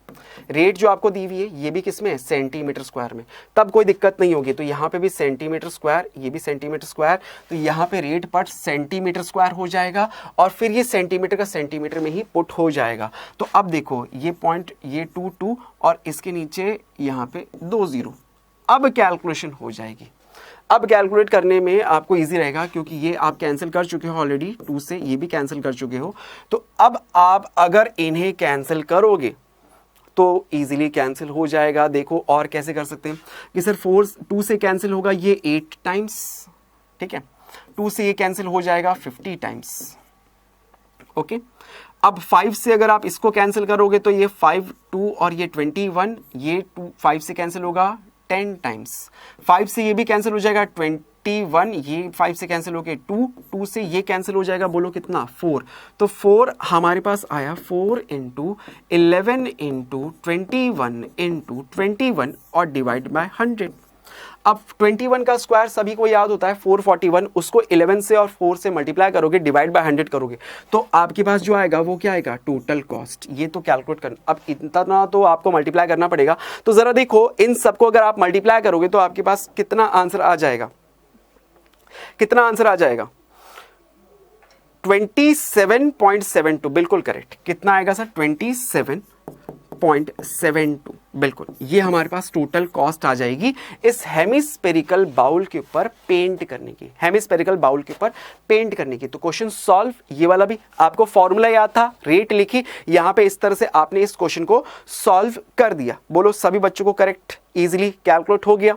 रेट जो आपको दी हुई है ये भी किसमें है, सेंटीमीटर स्क्वायर में, तब कोई दिक्कत नहीं होगी। तो यहाँ पे भी सेंटीमीटर स्क्वायर, ये भी सेंटीमीटर स्क्वायर, तो यहाँ पे रेट पर सेंटीमीटर स्क्वायर हो जाएगा और फिर ये सेंटीमीटर का सेंटीमीटर में ही पुट हो जाएगा। तो अब देखो ये पॉइंट, ये 2 2 और इसके नीचे यहाँ पे 2 0, अब कैलकुलेशन हो जाएगी। अब कैलकुलेट करने में आपको इजी रहेगा क्योंकि ये आप कैंसिल कर चुके हो ऑलरेडी, 2 से ये भी कैंसिल कर चुके हो। तो अब आप अगर इन्हें कैंसिल करोगे तो इजीली कैंसिल हो जाएगा। देखो और कैसे कर सकते हैं कि सर 2 से कैंसिल होगा ये 8 टाइम्स, ठीक है, 2 से ये कैंसिल हो जाएगा 50 टाइम्स, ओके। अब 5 से अगर आप इसको कैंसिल करोगे तो ये 5 2 और ये 21, ये 2 5 से कैंसिल होगा 10 टाइम्स, 5 से ये भी कैंसिल हो जाएगा 21, ये 5 से कैंसिल हो गए 2, 2 से ये कैंसिल हो जाएगा, बोलो कितना 4, तो 4 हमारे पास आया 4 इंटू 11 इंटू 21 इंटू 21 और डिवाइड बाय 100। अब 21 का स्क्वायर सभी को याद होता है 441, उसको 11 से और 4 से मल्टीप्लाई करोगे, डिवाइड बाय 100 करोगे तो आपके पास जो आएगा वो क्या आएगा, टोटल कॉस्ट। ये तो कैलकुलेट करना, अब इतना तो आपको मल्टीप्लाई करना पड़ेगा। तो जरा देखो इन सबको अगर आप मल्टीप्लाई करोगे तो आपके पास कितना आंसर आ जाएगा, कितना आंसर आ जाएगा 27.72, बिल्कुल करेक्ट। कितना आएगा सर 27.72, बिल्कुल। ये हमारे पास टोटल कॉस्ट आ जाएगी इस हेमिस्फेरिकल बाउल के ऊपर पेंट करने की, हेमिस्फेरिकल बाउल के ऊपर पेंट करने की। तो क्वेश्चन सॉल्व, ये वाला भी आपको फॉर्मूला याद था, रेट लिखी, यहां पे इस तरह से आपने इस क्वेश्चन को सॉल्व कर दिया। बोलो सभी बच्चों को करेक्ट इजीली कैलकुलेट हो गया,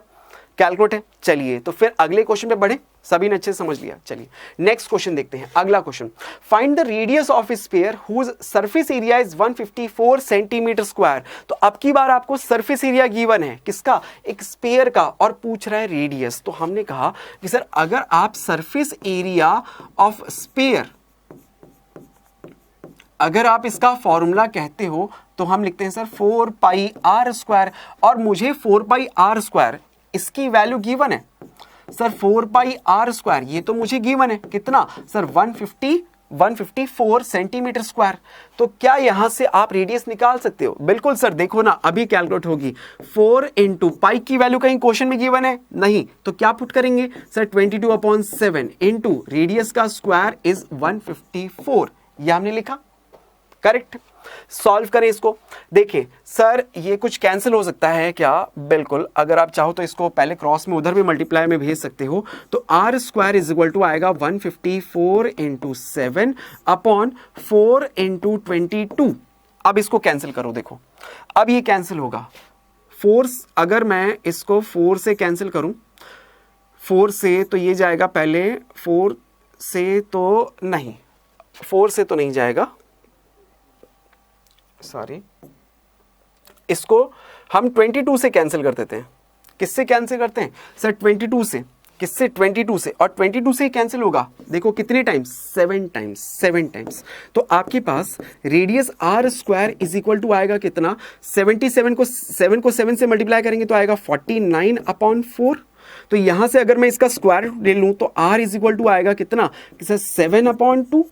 कैलकुलेट है। चलिए तो फिर अगले क्वेश्चन पे बढ़े, सभी ने अच्छे से समझ लिया। चलिए नेक्स्ट क्वेश्चन देखते हैं। अगला question, find the radius of sphere whose surface area is 154 centimetre square. तो अब की बार आपको सरफेस एरिया गिवन है, किसका, एक स्फीयर का, और पूछ रहा है रेडियस। तो हमने कहा कि सर अगर आप सरफेस एरिया ऑफ स्फीयर, अगर आप इसका फॉर्मूला कहते हो तो हम लिखते हैं सर 4 पाई आर स्क्वायर, और मुझे 4 पाई आर स्क्वायर इसकी वैल्यू गिवन है सर 4 पाई आर स्क्वायर, ये तो मुझे गिवन है कितना सर 154 सेंटीमीटर स्क्वायर। तो क्या यहां से आप रेडियस निकाल सकते हो? बिल्कुल सर, देखो ना अभी कैलकुलेट होगी। 4 इंटू पाई की वैल्यू कहीं क्वेश्चन में गिवन है नहीं, तो क्या पुट करेंगे सर 22/7 इंटू रेडियस का स्क्वायर इज 154, यह हमने लिखा, करेक्ट। सॉल्व करें इसको। देखिए सर ये कुछ कैंसिल हो सकता है क्या, बिल्कुल, अगर आप चाहो तो इसको पहले क्रॉस में उधर भी मल्टीप्लाई में भेज सकते हो। तो R square is equal to आएगा 154 इंटू 7 अपॉन 4 इंटू 22। अब इसको कैंसिल करो, देखो अब ये कैंसिल होगा। 4, अगर मैं इसको 4 से कैंसिल करूं, 4 से तो ये जाएगा, पहले 4 से तो नहीं, 4 से तो नहीं जाएगा, सॉरी, इसको हम 22 से कैंसिल कर देते हैं। किससे कैंसिल करते हैं सर 22 से, किससे 22 से, और 22 से कैंसिल होगा, देखो कितने टाइम्स, 7 टाइम्स, 7 टाइम्स। तो आपके पास radius r square is equal to आएगा कितना, 77 को 7 से मल्टीप्लाई करेंगे तो आएगा 49/4। तो यहां से अगर मैं इसका स्क्वायर ले लूं तो आर इज इक्वल टू आएगा कितना, 7/2,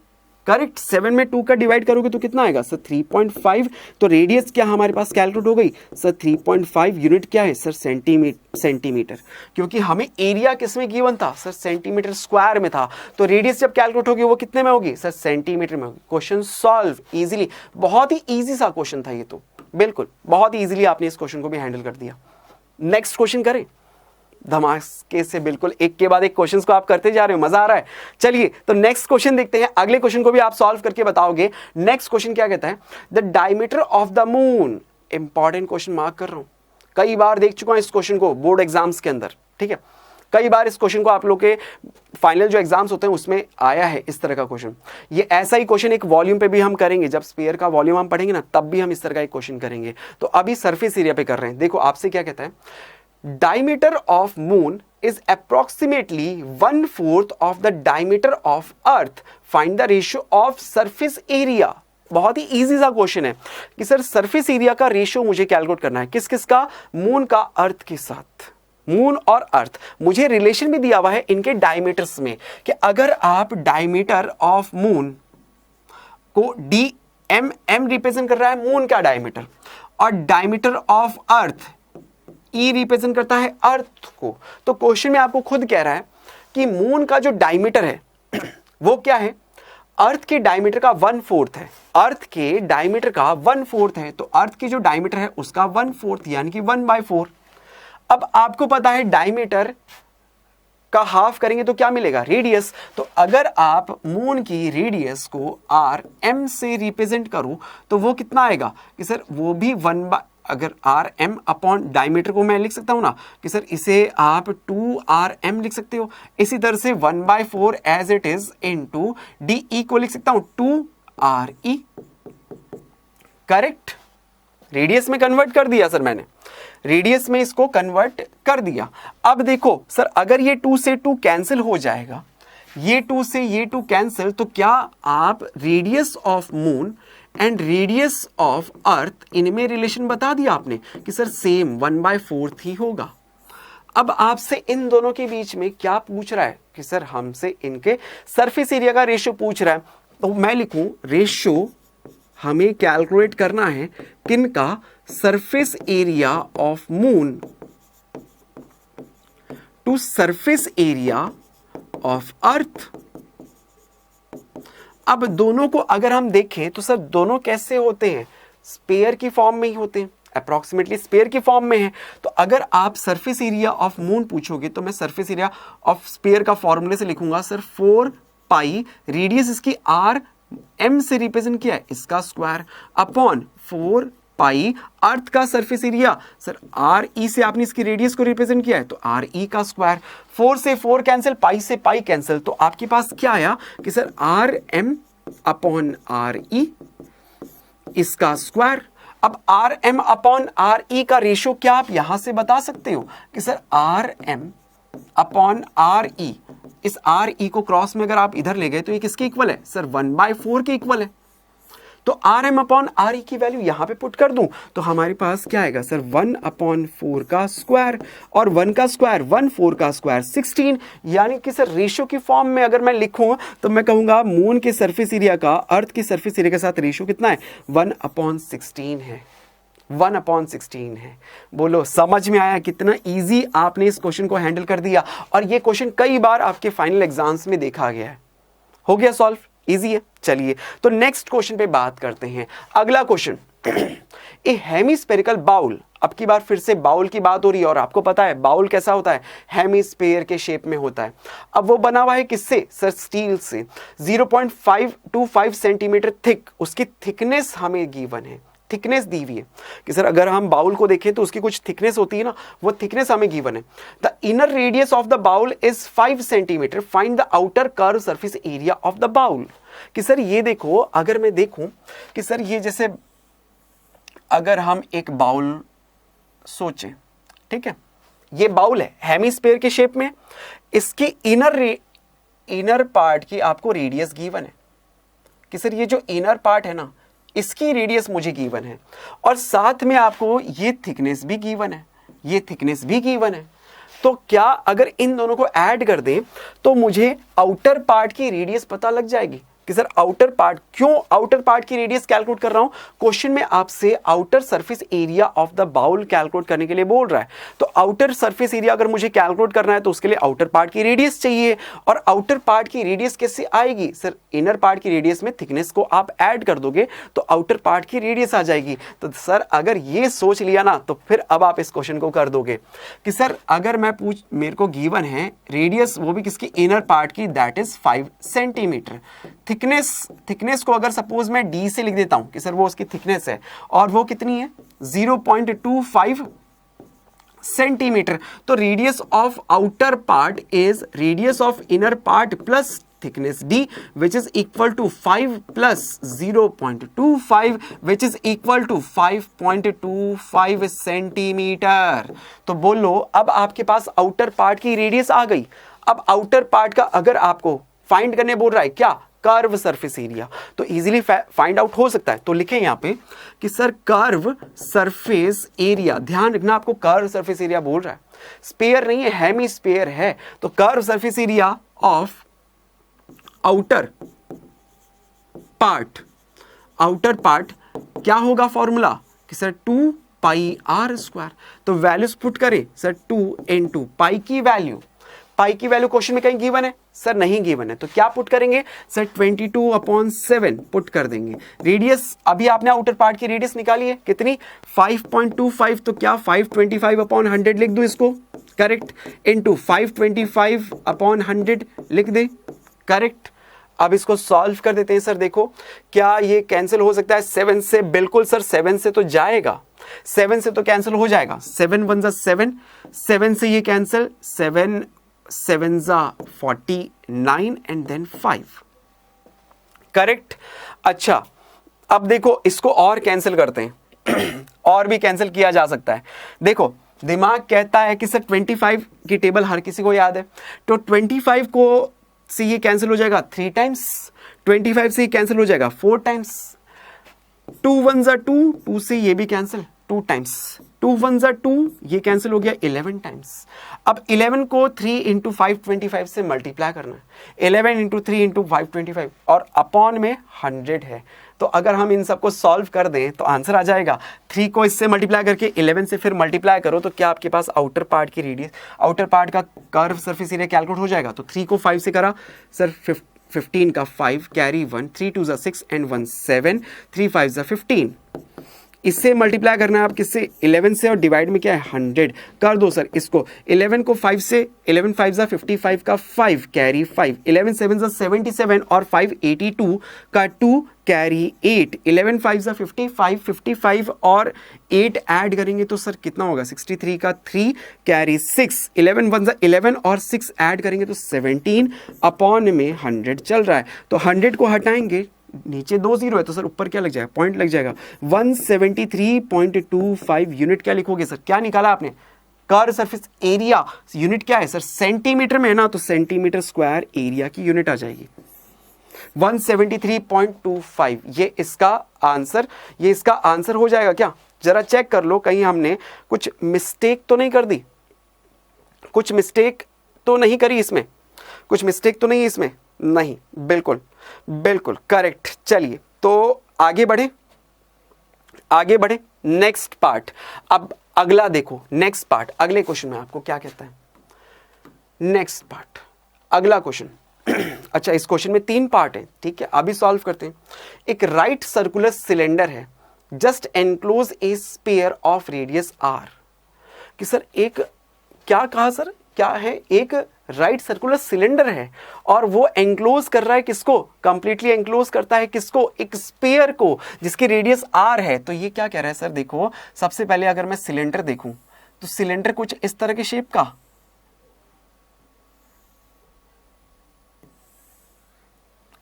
करेक्ट। 7 में 2 का डिवाइड करोगे तो कितना आएगा सर 3.5। तो रेडियस क्या हमारे पास कैलकुलेट हो गई सर 3.5। यूनिट क्या है सर सेंटीमीटर, क्योंकि हमें एरिया किसमें गिवन था सर सेंटीमीटर स्क्वायर में था। तो रेडियस जब कैलकुलेट होगी वो कितने में होगी सर सेंटीमीटर में होगी। क्वेश्चन सॉल्व इजीली, बहुत ही इजी सा क्वेश्चन था ये तो, बिल्कुल बहुत ही इजीली आपने इस क्वेश्चन को भी हैंडल कर दिया। नेक्स्ट क्वेश्चन करें, धमाके से बिल्कुल एक के बाद एक क्वेश्चंस को आप करते जा रहे हो, मजा आ रहा है। चलिए तो नेक्स्ट क्वेश्चन देखते हैं, अगले क्वेश्चन को भी आप सॉल्व करके बताओगे। नेक्स्ट क्वेश्चन क्या कहता है, the diameter of the moon. Important question mark कर रहा हूं, कई बार देख चुका हूं इस क्वेश्चन को बोर्ड एग्जाम्स के अंदर, ठीक है। कई बार इस क्वेश्चन को आप लोग के फाइनल जो एग्जाम्स होते हैं उसमें आया है इस तरह का क्वेश्चन। ये ऐसा ही क्वेश्चन एक वॉल्यूम पे भी हम करेंगे, जब स्फीयर का वॉल्यूम हम पढ़ेंगे ना तब भी हम इस तरह का एक क्वेश्चन करेंगे। तो अभी सरफेस एरिया पे कर रहे हैं। देखो आपसे क्या कहता है, diameter of moon is approximately 1/4 of the diameter of earth, find the ratio of surface area। बहुत ही इजी सा क्वेश्चन है कि सर सरफेस एरिया का रेशियो मुझे कैलकुलेट करना है, किस किस का, मून का अर्थ के साथ। मून और अर्थ, मुझे रिलेशन भी दिया हुआ है इनके डायमीटर्स में कि अगर आप डायमीटर ऑफ मून को एम रिप्रेजेंट कर रहा है मून का डायमीटर, और diameter of earth E represent करता है अर्थ को। तो क्वेश्चन में आपको खुद कह रहा है कि मून का जो डायमीटर है वो क्या है, अर्थ के डायमीटर का 1/4 है। अर्थ के डायमीटर का 1/4 है, तो अर्थ की जो डायमीटर है उसका 1/4 यानी कि 1/4। अब आपको पता है डायमीटर का हाफ करेंगे तो क्या मिलेगा, रेडियस। तो अगर आप मून की रेडियस को आर एम से रिप्रेजेंट करो तो वो कितना आएगा कि सर वो भी अगर आर एम अपॉन डायमीटर को मैं लिख सकता हूं ना कि सर इसे आप 2rm लिख सकते हो। इसी तरह से 1/4 as it is into D E को लिख सकता हूं 2re। करेक्ट, रेडियस में कन्वर्ट कर दिया सर मैंने, रेडियस में इसको कन्वर्ट कर दिया। अब देखो सर अगर ये 2 से 2 कैंसिल हो जाएगा, ये 2 से ये 2 कैंसिल, तो क्या आप radius of moon and radius of earth इनमें रिलेशन बता दिया आपने कि सर सेम 1/4 ही होगा। अब आपसे इन दोनों के बीच में क्या पूछ रहा है कि सर हमसे इनके सरफेस एरिया का रेशियो पूछ रहा है। तो मैं लिखूं रेशियो हमें कैलकुलेट करना है किनका, surface area of moon to surface area of earth. अब दोनों को अगर हम देखें तो सर दोनों कैसे होते हैं, स्पेयर की फॉर्म में ही होते हैं, अप्रॉक्सीमेटली स्पेयर की फॉर्म में है। तो अगर आप सरफेस एरिया ऑफ मून पूछोगे तो मैं सरफेस एरिया ऑफ स्पेयर का फॉर्मूले से लिखूंगा सर 4 रेडियस इसकी आर एम से रिप्रेजेंट किया है इसका स्क्वायर अपॉन 4 अर्थ का surface area sir R E से आपने इसकी रेडियस को रिप्रेजेंट किया है तो आर ई का स्क्वायर। 4 से 4 कैंसिल, पाई से पाई कैंसिल, तो आपके पास क्या आया कि sir R M upon R E इसका स्क्वायर। अब R M upon R E का रेशियो क्या आप यहां से बता सकते हो कि sir R M upon R E, इस आर ई को क्रॉस में अगर आप इधर ले गए तो ये किसके इक्वल है सर 1/4 के इक्वल है। तो R M upon R E की वैल्यू यहां पे पुट कर दूं तो हमारे पास क्या आएगा सर 1/4 का स्क्वायर, और 1 का स्क्वायर 1/4 का स्क्वायर 16। यानी कि सर रेशियो की फॉर्म में अगर मैं लिखूं तो मैं कहूंगा मून के सरफेस एरिया का अर्थ के सरफेस एरिया के साथ रेशियो कितना है 1/16 है, 1/16 है। बोलो समझ में आया कितना इजी आपने इस क्वेश्चन को हैंडल कर दिया। और ये क्वेश्चन कई बार आपके फाइनल एग्जाम्स में देखा गया है, हो गया सॉल्व, इजी है। चलिए तो नेक्स्ट क्वेश्चन पे बात करते हैं। अगला क्वेश्चन, ए हेमिस्फेरिकल बाउल। अब की बार फिर से बाउल की बात हो रही है और आपको पता है बाउल कैसा होता है, हेमिस्फेयर के शेप में होता है। अब वो बना हुआ है किससे सर, स्टील से। 0.525 सेंटीमीटर थिक उसकी थिकनेस हमें गिवन है, थिकनेस दी हुई है कि सर अगर हम बाउल को देखें तो उसकी कुछ थिकनेस होती है ना, वो थिकनेस हमें गिवन है। The inner radius of the bowl is 5 centimetre, find the outer curve surface area of the bowl. कि सर ये देखो, अगर मैं देखूं कि सर ये जैसे अगर हम एक बाउल सोचें, ठीक है, ये बाउल है हेमिस्फेयर के शेप में, इसके इनर पार्ट की आपको रेडियस गिवन है कि सर ये जो इनर पार्ट है ना इसकी रेडियस मुझे गिवन है, और साथ में आपको ये थिकनेस भी गिवन है, ये थिकनेस भी गिवन है। तो क्या अगर इन दोनों को ऐड कर दें तो मुझे आउटर पार्ट की रेडियस पता लग जाएगी। कि सर आउटर पार्ट, क्यों आउटर पार्ट की रेडियस कैलकुलेट कर रहा हूं? क्वेश्चन में आपसे outer surface area of the bowl calculate करने के लिए बोल रहा है। तो आउटर सरफेस एरिया अगर मुझे कैलकुलेट करना है तो उसके लिए आउटर पार्ट की रेडियस चाहिए। और आउटर पार्ट की रेडियस कैसे आएगी? सर इनर पार्ट की रेडियस में थिकनेस को आप ऐड कर दोगे तो आउटर पार्ट की रेडियस आ जाएगी। तो सर अगर ये सोच लिया ना तो फिर अब आप इस क्वेश्चन को कर दोगे कि सर अगर मैं मेरे को गिवन है रेडियस, वो भी किसकी? इनर पार्ट की, दैट इज 5 सेंटीमीटर। थिकनेस को अगर सपोज मैं डी से लिख देता हूं कि सर वो उसकी थिकनेस है और वो कितनी है? 0.25 सेंटीमीटर। तो radius of outer part is radius of inner part plus thickness d which is equal to 5 plus 0.25 which is equal to 5.25 centimetre. तो बोलो अब आपके पास आउटर पार्ट की रेडियस आ गई। अब आउटर पार्ट का अगर आपको फाइंड करने बोल रहा है क्या? कर्व सरफेस एरिया, तो इजीली फाइंड आउट हो सकता है। तो लिखें यहां पे कि सर कर्व सरफेस एरिया, ध्यान रखना आपको कर्व सरफेस एरिया बोल रहा है, स्पेयर नहीं है, हेमी स्पेयर है। तो curve surface area of outer part क्या होगा फॉर्मूला? कि सर 2 पाई आर स्क्वायर। तो वैल्यूज पुट करें सर 2 into पाई की वैल्यू क्वेश्चन में कहीं गिवन है? सर नहीं गिवन है, तो क्या पुट करेंगे? सर 22/7 पुट कर देंगे। रेडियस अभी आपने आउटर पार्ट की रेडियस निकाली है कितनी? 5.25। तो क्या 525/100 लिख दूं इसको? करेक्ट। इनटू 525/100 लिख दे, करेक्ट। अब इसको सॉल्व कर देते हैं। सर देखो क्या ये कैंसिल हो सकता है 7 से? बिल्कुल सर 7 से तो जाएगा, 7 से तो कैंसिल हो जाएगा। 7 1 जा 7, 7 से ये कैंसिल, 7 7 जा 49 एंड देन 5, करेक्ट। अच्छा अब देखो इसको और कैंसिल करते हैं और भी कैंसिल किया जा सकता है। देखो दिमाग कहता है कि सर 25 की टेबल हर किसी को याद है, तो 25 को से ये कैंसिल हो जाएगा 3 टाइम्स, 25 से ये कैंसिल हो जाएगा 4 टाइम्स, 2 1 जा 2, 2 से ये भी कैंसिल 2 टाइम्स, 2 1 जा 2, ये कैंसिल हो गया 11 टाइम्स। अब 11 को 3 into 525 से मल्टीप्लाई करना है, 11 into 3 into 525 और अपॉन में 100 है। तो अगर हम इन सबको सॉल्व कर दें तो आंसर आ जाएगा। 3 को इससे मल्टीप्लाई करके 11 से फिर मल्टीप्लाई करो तो क्या आपके पास आउटर पार्ट की रेडियस, आउटर पार्ट का कर्व सरफेस एरिया कैलकुलेट हो जाएगा। तो 3 को 5 से करा सर 15 का 5 कैरी 1, 3 2 जा 6 एंड 1 7, 3 5 जा 15। इससे मल्टीप्लाई करना है आप किससे? 11 से, और डिवाइड में क्या है 100 कर दो सर इसको। 11 को 5 से, 11 5 जा 55 का 5 कैरी 5, 11 7 जा 77 और 5 82 का 2 कैरी 8, 11 5 जा 55, 55 और 8 ऐड करेंगे तो सर कितना होगा? 63 का 3 कैरी 6, 11 1 जा 11 और 6 ऐड करेंगे तो 17 अपॉन में 100 चल रहा है। तो 100 को हटाएंगे, नीचे 2 0 है तो सर ऊपर क्या लग जाएगा? पॉइंट लग जाएगा। 173.25 यूनिट क्या लिखोगे सर? क्या निकाला आपने? कर्व सरफेस एरिया, यूनिट क्या है सर? सेंटीमीटर में है ना, तो सेंटीमीटर स्क्वायर एरिया की यूनिट आ जाएगी 173.25। ये इसका आंसर हो जाएगा क्या? जरा चेक कर लो कहीं हमने कुछ मिस्टेक तो नहीं कर दी, कुछ मिस्टेक तो नहीं करी इसमें, कुछ मिस्टेक तो नहीं इसमें? नहीं, बिल्कुल बिल्कुल करेक्ट। चलिए तो आगे बढ़े नेक्स्ट पार्ट। अब अगला देखो, नेक्स्ट पार्ट अगले क्वेश्चन में आपको क्या कहता है? नेक्स्ट पार्ट अगला क्वेश्चन अच्छा इस क्वेश्चन में 3 पार्ट है, ठीक है, अभी सॉल्व करते हैं। एक राइट सर्कुलर सिलेंडर है, just enclose a sphere of radius R. कि सर एक क्या कहा सर? क्या है? एक राइट सर्कुलर सिलेंडर है और वो एंक्लोज कर रहा है किसको? कंप्लीटली एंक्लोज करता है किसको? एक स्फीयर को जिसकी रेडियस आर है। तो ये क्या कह रहा है सर? देखो सबसे पहले अगर मैं सिलेंडर देखूं तो सिलेंडर कुछ इस तरह के शेप का,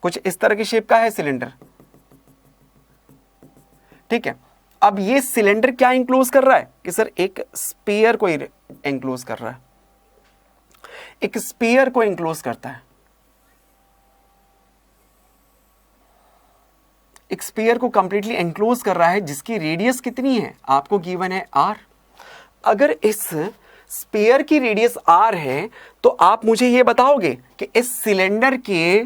कुछ इस तरह की शेप का है सिलेंडर, ठीक है। अब ये सिलेंडर क्या इंक्लोज कर रहा है? कि सर एक स्फीयर को इंक्लोज कर रहा है, एक स्फीयर को इंक्लोज करता है, एक स्फीयर को कंप्लीटली एंक्लोज कर रहा है जिसकी रेडियस कितनी है? आपको गिवन है आर। अगर इस स्फीयर की रेडियस आर है तो आप मुझे ये बताओगे कि इस सिलेंडर के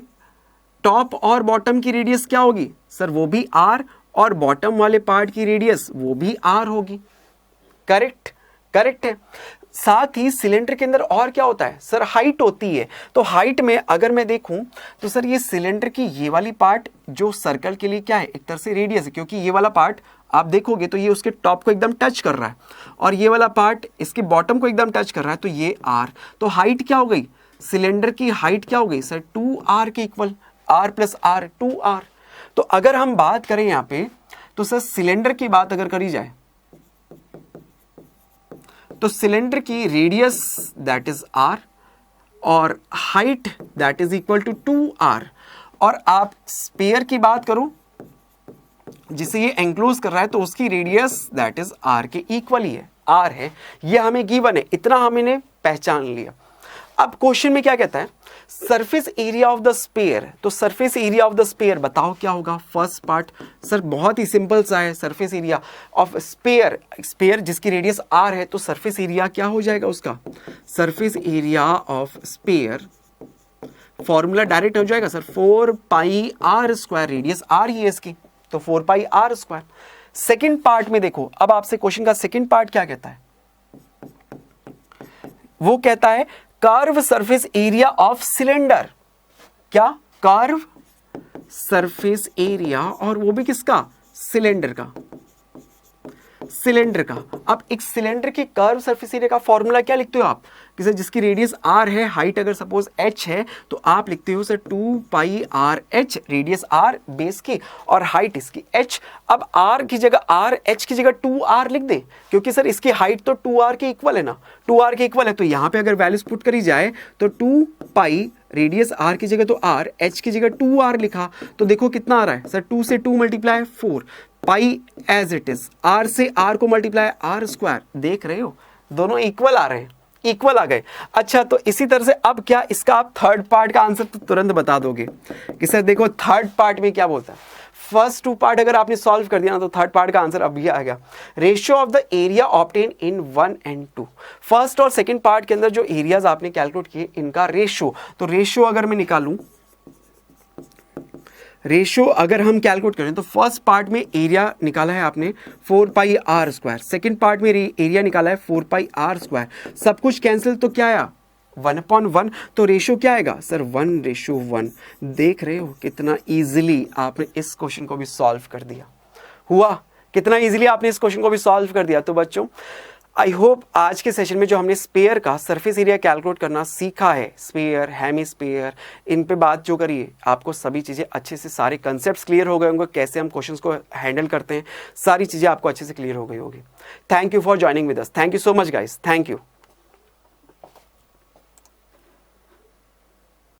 टॉप और बॉटम की रेडियस क्या होगी सर, वो भी r, और बॉटम वाले पार्ट की रेडियस वो भी r होगी। करेक्ट, करेक्ट है। साथ ही सिलेंडर के अंदर और क्या होता है सर, हाइट होती है। तो हाइट में अगर मैं देखूं तो सर ये सिलेंडर की ये वाली पार्ट जो सर्कल के लिए क्या है, एक तरह से रेडियस है, क्योंकि ये वाला पार्ट आप देखोगे तो ये उसके टॉप को एकदम टच कर रहा है और ये वाला पार्ट इसके बॉटम को एकदम टच कर रहा है, तो ये r। तो हाइट क्या हो गई, सिलेंडर की हाइट क्या हो गई सर, 2r के equal, r plus r 2r। तो अगर हम बात करें यहां पे तो सर सिलेंडर की बात अगर करी जाए तो सिलेंडर की रेडियस दैट इज r और height that is equal to 2r, और आप स्पेयर की बात करो जिसे ये एंक्लोज कर रहा है तो उसकी रेडियस दैट इज r के इक्वल ही है, r है, ये हमें गिवन है, इतना हमने पहचान लिया। अब क्वेश्चन में क्या कहता है, surface area of the sphere. तो surface area of the sphere बताओ क्या होगा। फर्स्ट पार्ट सर बहुत ही सिंपल सा है, surface area of sphere, sphere जिसकी रेडियस r है, तो सरफेस एरिया क्या हो जाएगा उसका, surface area of sphere formula direct हो जाएगा sir 4 pi r square, radius r ही है इसकी, तो 4 pi r square. Second part में देखो, अब आपसे क्वेश्चन का सेकेंड पार्ट क्या कहता है, वो कहता है curve surface area of cylinder. क्या, कर्व सरफेस एरिया, और वो भी किसका, सिलेंडर का, सिलेंडर का। अब एक सिलेंडर के कर्व सरफेस एरिया का फॉर्मूला क्या लिखते हो आप, कि सर जिसकी रेडियस r है, हाइट अगर सपोज h है, तो आप लिखते हो सर 2 पाई r h, radius r base की और हाइट इसकी h। अब r की जगह r, h की जगह 2r लिख दे, क्योंकि सर इसकी हाइट तो 2r के इक्वल है ना, 2r के इक्वल है, तो यहां पे अगर वैल्यूज पुट करी जाए तो 2 पाई रेडियस r की जगह तो r, h की जगह 2r लिखा, तो देखो कितना आ रहा है सर, 2 से 2 multiply 4, pi as it is, r से r को मल्टीप्लाई r स्क्वायर, देख रहे हो दोनों इक्वल आ रहे हैं, इक्वल आ गए। अच्छा, तो इसी तरह से अब क्या इसका आप थर्ड पार्ट का आंसर तो तुरंत बता दोगे कि सर देखो थर्ड पार्ट में क्या बोलता है। फर्स्ट 2 पार्ट अगर आपने सॉल्व कर दिया ना तो थर्ड पार्ट का आंसर अब ये आ गया, ratio of the area obtain in 1 and 2। First और सेकंड पार्ट के अंदर जो एरियाज आपने कैलकुलेट किए इनका रेशियो, तो रेशियो अगर मैं निकालूं, रेशियो अगर हम कैलकुलेट करें तो फर्स्ट पार्ट में एरिया निकाला है आपने 4 pi r square, second part में एरिया निकाला है 4 पाई r स्क्वायर, सब कुछ कैंसिल, तो क्या आया 1/1, तो रेशियो क्या आएगा सर 1:1। देख रहे हो कितना इजीली आपने इस क्वेश्चन को भी सॉल्व कर दिया, हुआ कितना इजीली आपने इस क्वेश्चन को भी सॉल्व कर दिया। तो बच्चों आई होप आज के सेशन में जो हमने स्पेयर का सरफेस एरिया कैलकुलेट करना सीखा है, स्पेयर, हेमी स्पेयर, इन पे बात जो करी है, आपको सभी चीज़ें अच्छे से, सारे कंसेप्ट्स क्लियर हो गए होंगे, कैसे हम क्वेश्चंस को हैंडल करते हैं, सारी चीज़ें आपको अच्छे से क्लियर हो गई होगी। Thank you for joining with us, thank you so much guys, thank you.